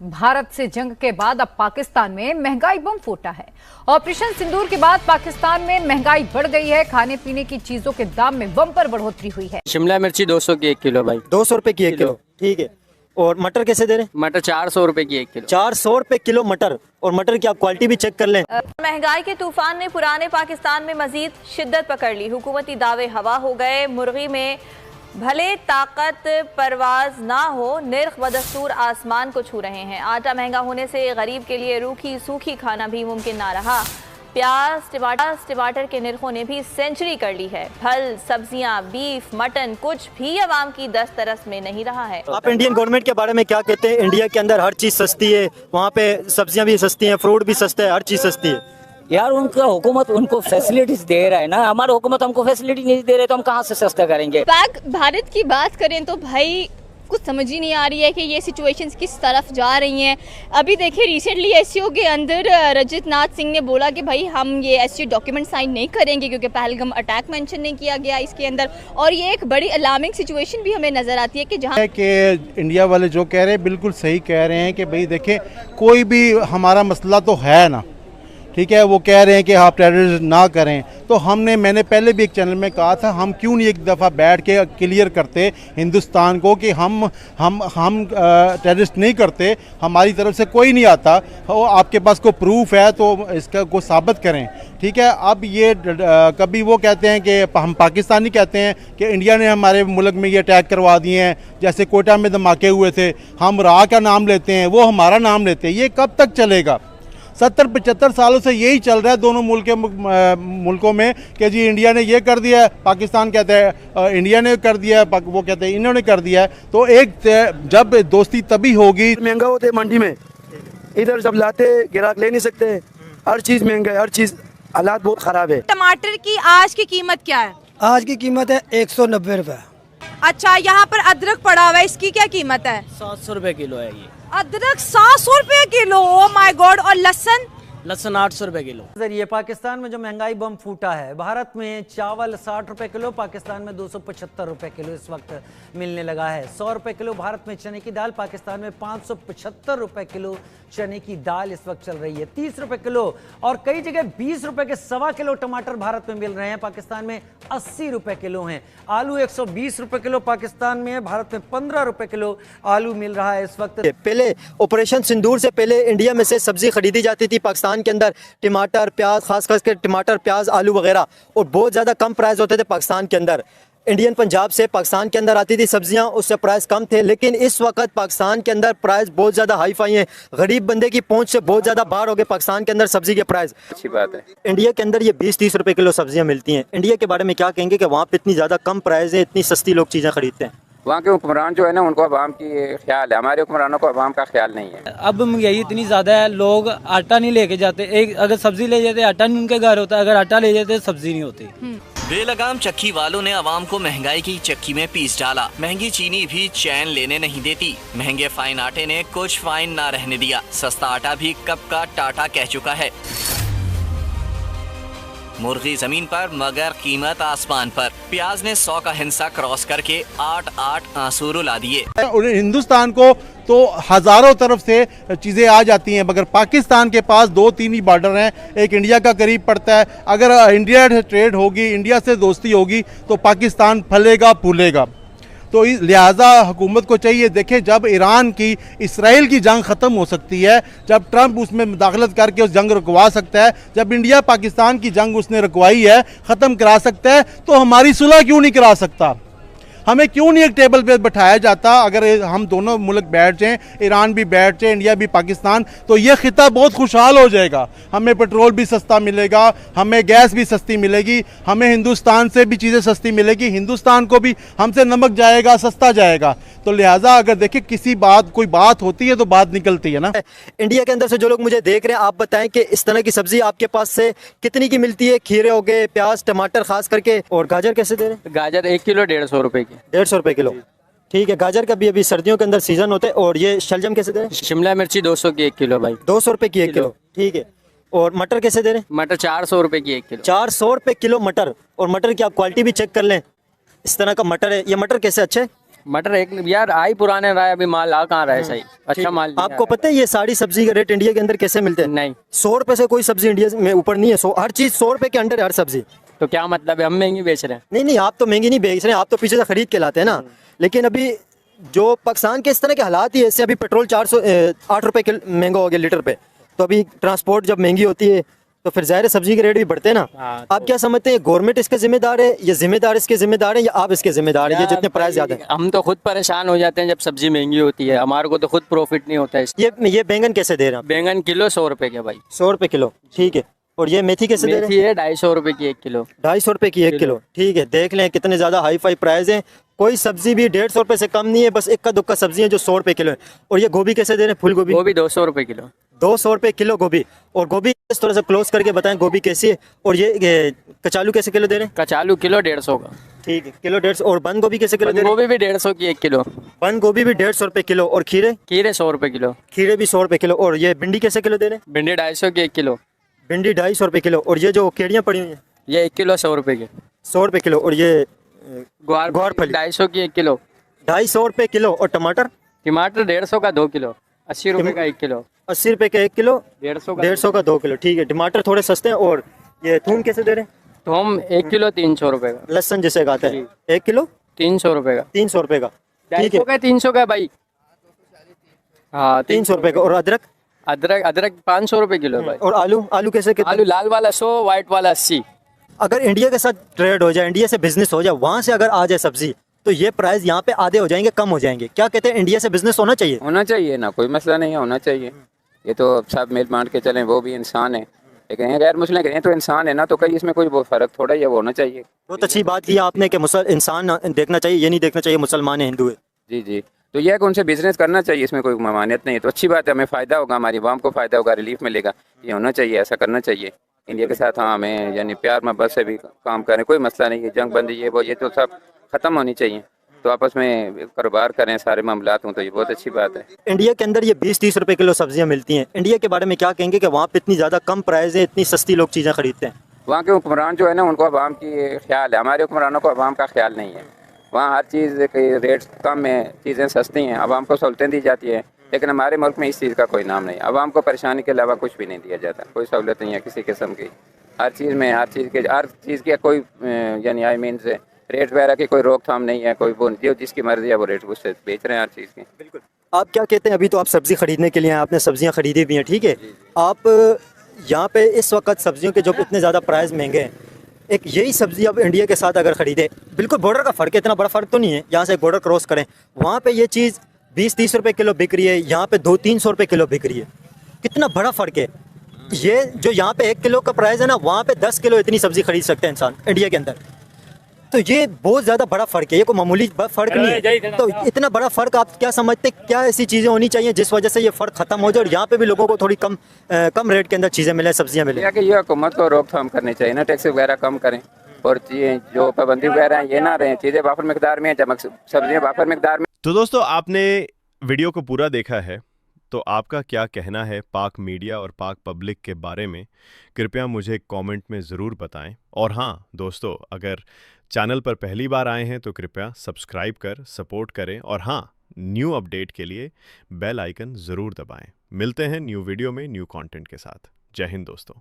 भारत से जंग के बाद अब पाकिस्तान में महंगाई बम फूटा है। ऑपरेशन सिंदूर के बाद पाकिस्तान में महंगाई बढ़ गई है। खाने पीने की चीजों के दाम में बम्पर बढ़ोतरी हुई है। शिमला मिर्ची 200 की 1 किलो भाई। 200 रुपए की 1 किलो, ठीक है। और मटर कैसे दे रहे हैं? मटर 400 रुपए की 1 किलो। 400 रुपए किलो मटर। और मटर की आप क्वालिटी भी चेक कर लें। महंगाई के तूफान ने पुराने पाकिस्तान में मजीद शिद्दत पकड़ ली। हुकूमती दावे हवा हो गए। मुर्गी में भले ताकत परवाज ना हो, निर्ख बदस्तूर आसमान को छू रहे हैं। आटा महंगा होने से गरीब के लिए रूखी सूखी खाना भी मुमकिन ना रहा। प्याज टमाटर के निर्खों ने भी सेंचुरी कर ली है। फल सब्जियां, बीफ, मटन कुछ भी अवाम की दस्तरस में नहीं रहा है। आप इंडियन गवर्नमेंट के बारे में क्या कहते हैं? इंडिया के अंदर हर चीज सस्ती है, वहाँ पे सब्जियां भी सस्ती हैं, फ्रूट भी सस्ता है, हर चीज सस्ती है। यार उनका हुकूमत उनको फैसिलिटीज दे रहा है ना, हमारा हुकूमत हमको फैसिलिटी नहीं दे रहे तो हम कहाँ से सस्ता करेंगे। भारत की बात करें तो भाई कुछ समझ ही नहीं आ रही है कि ये सिचुएशंस किस तरफ जा रही हैं। अभी देखिए रिसेंटली एससीओ के अंदर रजत नाथ सिंह ने बोला कि भाई हम ये एससीओ डॉक्यूमेंट साइन नहीं करेंगे क्योंकि पहलगाम अटैक मेंशन नहीं किया गया इसके अंदर। और ये एक बड़ी अलार्मिंग सिचुएशन भी हमें नजर आती है कि जहाँ कि इंडिया वाले जो कह रहे हैं बिल्कुल सही कह रहे हैं कि भाई देखें कोई भी हमारा मसला तो है ना, ठीक है। वो कह रहे हैं कि आप टेररिज्म ना करें, तो मैंने पहले भी एक चैनल में कहा था हम क्यों नहीं एक दफ़ा बैठ के क्लियर करते हिंदुस्तान को कि हम टेररिस्ट नहीं करते, हमारी तरफ से कोई नहीं आता। और आपके पास कोई प्रूफ है तो इसका को साबित करें, ठीक है। अब ये कभी वो कहते हैं कि हम पाकिस्तानी कहते हैं कि इंडिया ने हमारे मुल्क में ये अटैक करवा दिए हैं, जैसे कोयटा में धमाके हुए थे। हम राह का नाम लेते हैं, वो हमारा नाम लेते हैं। ये कब तक चलेगा? 70-75 सालों से यही चल रहा है दोनों मुल्कों में कि जी इंडिया ने ये कर दिया है, पाकिस्तान कहता है इंडिया ने कर दिया है, वो कहते हैं इन्होंने कर दिया है। तो एक जब दोस्ती तभी होगी। महंगा होते मंडी में, इधर जब लाते ग्राहक ले नहीं सकते, हर चीज़ महंगा है, हर चीज़ हालात बहुत ख़राब है। टमाटर की आज की कीमत क्या है? आज की कीमत है 190 रुपये। अच्छा, यहाँ पर अदरक पड़ा हुआ है, इसकी क्या कीमत है? 700 रुपए किलो है ये अदरक। 700 रुपए किलो, ओ माय गॉड। और लहसुन 800 रुपए किलो। ये पाकिस्तान में जो महंगाई बम फूटा है, भारत में चावल 60 रुपए किलो, पाकिस्तान में 275 रुपए किलो इस वक्त मिलने लगा है। 100 रुपए किलो भारत में चने की दाल, पाकिस्तान में 575 रुपए किलो चने की दाल इस वक्त चल रही है। 30 रुपए किलो और कई जगह 20 रुपए के 1.25 किलो टमाटर भारत में मिल रहे हैं, पाकिस्तान में 80 रुपए किलो हैं। आलू 120 रुपए किलो पाकिस्तान में है, भारत में 15 रुपए किलो आलू मिल रहा है इस वक्त। पहले ऑपरेशन सिंदूर से पहले इंडिया में से सब्जी खरीदी जाती थी पाकिस्तान के अंदर, टमाटर, प्याज, खास करके टमाटर, प्याज, आलू वगैरह, और बहुत ज़्यादा कम प्राइस होते थे पाकिस्तान के अंदर। इंडियन पंजाब से पाकिस्तान के अंदर आती थी सब्जियां, उससे प्राइस कम थे। लेकिन इस वक्त पाकिस्तान के अंदर प्राइस बहुत ज़्यादा हाई फाई हैं, गरीब बंदे की पहुंच से बहुत ज़्यादा बाहर हो गए पाकिस्तान के अंदर सब्जी के प्राइस। अच्छी बात है। इंडिया के अंदर ये 20-30 रुपए किलो सब्जियां मिलती हैं। इंडिया के बारे में क्या कहेंगे कि वहाँ पे इतनी ज़्यादा कम प्राइस है, इतनी सस्ती लोग चीज़ें खरीदते हैं? वहाँ के हुक्मरान जो है ना, उनको अवाम की ख्याल है, हमारे हुक्मरानों को अवाम का ख्याल नहीं है। अब महंगाई इतनी ज्यादा है, लोग आटा नहीं लेके जाते। एक अगर सब्जी ले जाते आटा नहीं उनके घर होता, अगर आटा ले जाते सब्जी नहीं होती। बेलगाम चक्की वालों ने अवाम को महंगाई की चक्की में पीस डाला। महंगी चीनी भी चैन लेने नहीं देती। महंगे फाइन आटे ने कुछ फाइन ना रहने दिया। सस्ता आटा भी कब का टाटा कह चुका है। मुर्गी जमीन पर मगर कीमत आसमान पर। प्याज ने 100 का हिंसा क्रॉस करके 8 आंसू रुला दिए। हिंदुस्तान को तो हजारों तरफ से चीज़ें आ जाती हैं, मगर पाकिस्तान के पास 2-3 ही बॉर्डर हैं। एक इंडिया का करीब पड़ता है। अगर इंडिया से ट्रेड होगी, इंडिया से दोस्ती होगी तो पाकिस्तान फलेगा फूलेगा। तो लिहाजा हुकूमत को चाहिए, देखें जब ईरान की इसराइल की जंग ख़त्म हो सकती है, जब ट्रंप उसमें मुदाखलत करके उस जंग रुकवा सकता है, जब इंडिया पाकिस्तान की जंग उसने रुकवाई है, ख़त्म करा सकता है, तो हमारी सुलह क्यों नहीं करा सकता? हमें क्यों नहीं एक टेबल पे बैठाया जाता? अगर हम दोनों मुल्क बैठ जाएं, ईरान भी बैठ जाए, इंडिया भी, पाकिस्तान, तो ये खिता बहुत खुशहाल हो जाएगा। हमें पेट्रोल भी सस्ता मिलेगा, हमें गैस भी सस्ती मिलेगी, हमें हिंदुस्तान से भी चीज़ें सस्ती मिलेगी, हिंदुस्तान को भी हमसे नमक जाएगा, सस्ता जाएगा। तो लिहाजा अगर देखिए कोई बात होती है तो बात निकलती है ना। इंडिया के अंदर से जो लोग मुझे देख रहे हैं, आप बताएं कि इस तरह की सब्जी आपके पास से कितनी की मिलती है? खीरे हो गए, प्याज, टमाटर खास करके, और गाजर कैसे दे रहे हैं? गाजर 1 किलो 150 रुपए की। 150 रुपए किलो, ठीक है। गाजर का भी अभी सर्दियों के अंदर सीजन होते हैं। और ये शलजम कैसे दे रहे हैं? शिमला मिर्ची 200 की 1 किलो भाई। 200 रुपए की 1 किलो, ठीक है। और मटर कैसे दे रहे हैं? मटर 400 रुपए की 1 किलो। 400 रुपए किलो मटर। और मटर की आप क्वालिटी भी चेक कर लें, इस तरह का मटर है। ये मटर कैसे अच्छे? मटर एक यार आई पुराने रहा है, अभी माल आ कहाँ रहा है सही, अच्छा माल नहीं आपको पता है ये सारी सब्जी का रेट इंडिया के अंदर कैसे मिलते हैं? नहीं, 100 रुपए से कोई सब्जी इंडिया में ऊपर नहीं है। हर चीज 100 रुपए के अंडर है, हर सब्जी। तो क्या मतलब है, हम महंगी बेच रहे हैं? नहीं, आप तो महंगी नहीं बेच रहे हैं, आप तो पीछे से खरीद के लाते हैं ना। लेकिन अभी जो पाकिस्तान के इस तरह के हालात ही ऐसे, अभी पेट्रोल 8 रुपए महंगा हो गया लीटर पे, तो अभी ट्रांसपोर्ट जब महंगी होती है तो फिर ज़ाहिर सब्जी के रेट भी बढ़ते हैं ना। आप क्या समझते हैं, गवर्नमेंट इसके जिम्मेदार है, या जिम्मेदार इसके जिम्मेदार है, या आप इसके जिम्मेदार है, ये जितने प्राइस ज़्यादा है? हम तो खुद परेशान हो जाते हैं जब सब्जी महंगी होती है, हमारे को तो खुद प्रॉफिट नहीं होता है। ये बैंगन कैसे दे रहे हैं? बैंगन किलो 100 रुपए के भाई। 100 रुपए किलो, ठीक है। और ये मेथी कैसे दे रहे हैं? मेथी है 250 रुपए की 1 किलो। 250 रुपए की 1 किलो, ठीक है। देख लें कितने ज़्यादा हाई फाई प्राइस हैं। कोई सब्जी भी 150 रुपए से कम नहीं है, बस इक्का दुक्का सब्जी है जो 100 रुपए किलो है। और ये गोभी कैसे दे रहे हैं? फूल गोभी? गोभी 200 रुपए किलो। 200 रुपए किलो गोभी। और गोभी थोड़ा सा क्लोज करके बताएं गोभी कैसी है। और ये कचालू कैसे किलो दे रहे हैं? कचालू किलो 150 का, ठीक है, किलो 150। और बंद गोभी कैसे किलो दे रहे हैं? गोभी भी 150 की 1 किलो। बंद गोभी भी 150 रुपए किलो। और खीरे? खीरे 100 रुपए किलो। खीरे भी 100 रुपए किलो। और ये भिंडी कैसे किलो दे रहे हैं? भिंडी 250 की 1 किलो। भिंडी 250 रुपए किलो। और ये जो केड़ियाँ पड़ी हुई हैं? ये 1 किलो 100 रुपए की। 100 रुपए किलो। और ये ग्वार फली 250 की 1 किलो। 250 रुपए किलो। और टमाटर? टमाटर 150 का 2 किलो। 80 रुपए का 1 किलो। 80 रुपए का 1 किलो। 150 का 2 किलो, ठीक है। टमाटर थोड़े सस्ते हैं। और ये थूम कैसे दे रहे हैं? थूम 1 किलो 300 रुपए का। लहसुन जिसे कहते हैं 1 किलो 300 रुपए का। 300 रुपए का, ठीक है। 300 का भाई, हाँ 300 रुपए का। और अदरक? अदरक 500 रुपए किलो भाई। और आलू कैसे? आलू लाल वाला 100, व्हाइट वाला 80। अगर इंडिया के साथ ट्रेड हो जाए, इंडिया से बिजनेस हो जाए, वहाँ से अगर आ जाए सब्जी, तो ये प्राइस यहाँ पे आधे हो जाएंगे, कम हो जाएंगे। क्या कहते हैं, इंडिया से बिजनेस होना चाहिए? होना चाहिए ना, कोई मसला नहीं है, होना चाहिए। ये तो सब मिल बांट के चलें, वो भी इंसान है, लेकिन गैर मुस्लिम कहें तो इंसान है ना, तो कहीं इसमें कोई वो फ़र्क थोड़ा ही है, वो होना चाहिए। बहुत अच्छी बात की आपने कि इंसान देखना चाहिए, ये नहीं देखना चाहिए मुसलमान है हिंदू है। जी, तो यह है कि उनसे बिजनेस करना चाहिए, इसमें कोई ममानियत नहीं है। तो अच्छी बात है, हमें फ़ायदा होगा, हमारी आवाम को फ़ायदा होगा, रिलीफ मिलेगा। ये होना चाहिए, ऐसा करना चाहिए इंडिया के साथ। हाँ, हमें यानी प्यार मोहब्बत से भी काम करें, कोई मसला नहीं है। जंग बंदी ये तो सब ख़त्म होनी चाहिए, तो आपस में कारोबार करें सारे मामलात हों, तो ये बहुत अच्छी बात है। इंडिया के अंदर ये 20-30 रुपए किलो सब्जियां मिलती हैं। इंडिया के बारे में क्या कहेंगे कि वहाँ पे इतनी ज़्यादा कम प्राइस है, इतनी सस्ती लोग चीज़ें खरीदते हैं? वहाँ के हुक्मरान जो है ना, उनको अवाम की ख्याल है, हमारे हुक्मरानों को अवाम का ख्याल नहीं है। वहाँ हर चीज़ के रेट कम है, चीज़ें सस्ती हैं, अवाम को सहूलतें दी जाती है। लेकिन हमारे मुल्क में इस चीज़ का कोई नाम नहीं, अवाम को परेशानी के अलावा कुछ भी नहीं दिया जाता, कोई सहूलत नहीं है किसी किस्म की। हर चीज़ की कोई यानी आई मीन से रेट वगैरह की कोई रोकथाम नहीं है, कोई वो जो जिसकी मर्जी है वो रेट उससे बेच रहे हैं हर चीज़ की। बिल्कुल। आप क्या कहते हैं, अभी तो आप सब्ज़ी ख़रीदने के लिए हैं, आपने सब्ज़ियाँ ख़रीदी भी हैं, ठीक है। आप यहाँ पे इस वक्त सब्ज़ियों के जो इतने ज़्यादा प्राइस महंगे हैं, एक यही सब्ज़ी अब इंडिया के साथ अगर ख़रीदे, बिल्कुल बॉर्डर का फ़र्क है, इतना बड़ा फ़र्क तो नहीं है, यहाँ से बॉर्डर क्रॉस करें, वहाँ पे ये चीज़ 20-30 रुपए किलो बिक रही है, यहाँ पे 200-300 रुपए किलो बिक रही है। कितना बड़ा फ़र्क है। ये जो यहाँ पे 1 किलो का प्राइस है ना, वहाँ पे 10 किलो इतनी सब्ज़ी खरीद सकते हैं इंसान इंडिया के अंदर। तो ये बहुत ज़्यादा बड़ा फ़र्क है, ये कोई मामूली फ़र्क नहीं है। तो इतना बड़ा फ़र्क आप क्या समझते हैं, क्या ऐसी चीज़ें होनी चाहिए जिस वजह से ये फ़र्क ख़त्म हो जाए और यहाँ पे भी लोगों को थोड़ी कम रेट के अंदर चीज़ें मिले, सब्जियाँ मिले? ये हुकूमत को रोकथाम करनी चाहिए ना, टैक्स वगैरह कम करें, और जो पाबंदी वगैरह हैं ये ना रहें, चीज़ें वाफर मिकदार में, जब सब्जियाँ वाफर मिकदार में। तो दोस्तों, आपने वीडियो को पूरा देखा है, तो आपका क्या कहना है पाक मीडिया और पाक पब्लिक के बारे में, कृपया मुझे कमेंट में ज़रूर बताएं। और हाँ दोस्तों, अगर चैनल पर पहली बार आए हैं तो कृपया सब्सक्राइब कर सपोर्ट करें, और हाँ, न्यू अपडेट के लिए बेल आइकन ज़रूर दबाएं। मिलते हैं न्यू वीडियो में न्यू कंटेंट के साथ। जय हिंद दोस्तों।